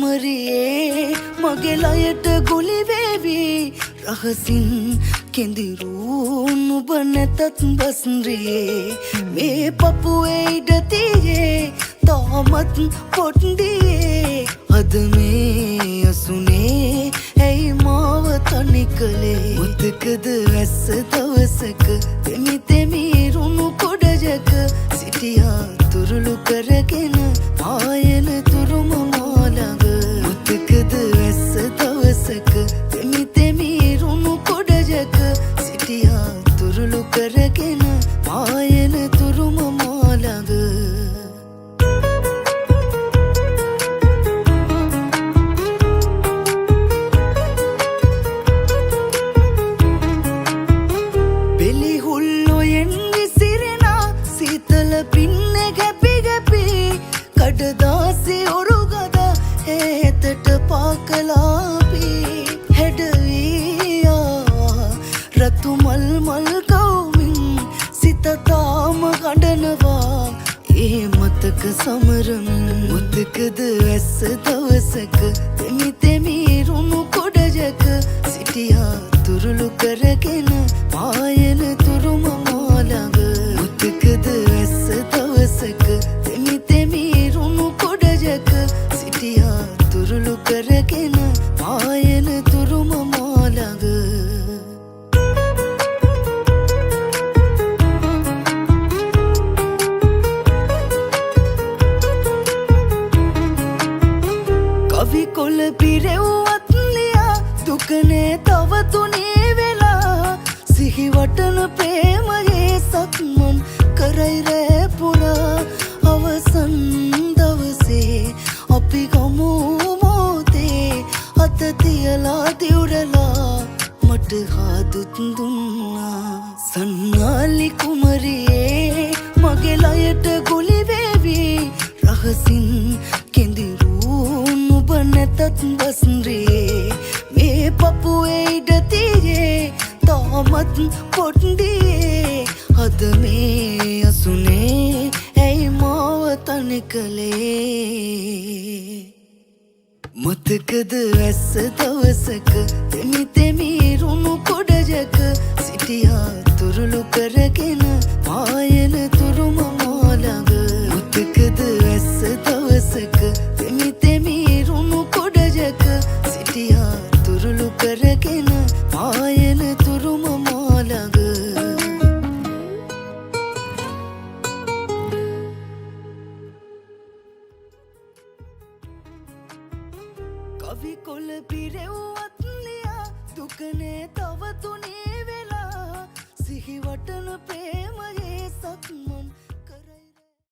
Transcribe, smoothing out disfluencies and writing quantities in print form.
කුමරියේ මගේ ලයට ගුලි වේවි රහසින් කෙඳිරු නුඹ නැතත් බස්රියේ මේ පපුවේ ඉඩ තියේ තාමත් පොට්ඩියේ අද මේ අසුනේ ඇයි මාව තනි කළේ මුතකද වැස්ස දවසක තෙමි තෙමි රුණු කොඩජක සිටියා තුරුළු කරගෙන ආයන තුරුම මාළඟ මුතකද වැස්ස දවසක තෙමි තෙමි රුණු කොඩජක සිටියා තුරුළු කරගෙන ආයන තුරුම මාළඟ පින්න ගැපි ගැපි කඩදාසි ඔරුගද හේතට පාකලාපි හැඩවීයා රතු මල් මල් කවුමින් සිත තාම ගඩනවා ඒ මතක සමරමින් මුතකද වැස්ස දවසක තෙමි තෙමි රුණු කොඩජක සිටියා තුරුළු කරගෙන පායන තුරුම මාළඟ මුතකද වැස්ස දවසක තෙමි තෙමි රුණු කොඩජක සිටියා තුරුළු කරගෙන පායන තුරුම මාළඟ කවි කොළ පිරෙව්වත් ලියා දුකනේ තව තුනේ වෙලා සිහි වටන ප්‍රේමයේ සක්මන් කරයි රෑ පුරා අවසන් දවසේ අපි ගමු මොහොතේ අත තියලා දිවුරලා මට හාදුත් දුන්නා සන්නාලි කුමරියේ මගේ ලයට ගුලි වේවි රහසින් කෙඳිරු නුඹ නැතත් බස්රියේ මේ පපුවේ ඉඩ තියේ තාමත් පොට්ඩියේ අද මේ අසුනේ ඇයි මාව තනි කළේ මුතකද වැස්ස දවසක තෙමි තෙමි රුණු කොඩජක සිටියා තුරුළු කරගෙන ආයන තුරුම මාළඟ මුතකද වැස්ස දවසක තෙමි තෙමි රුණු කොඩජක සිටියා තුරුළු කරගෙන ආයන තුරුම මාළඟ කවි කොළ පිරෙව්වත් ලියා දුකනේ තව තුනේ වෙලා සිහි වටන ප්‍රේ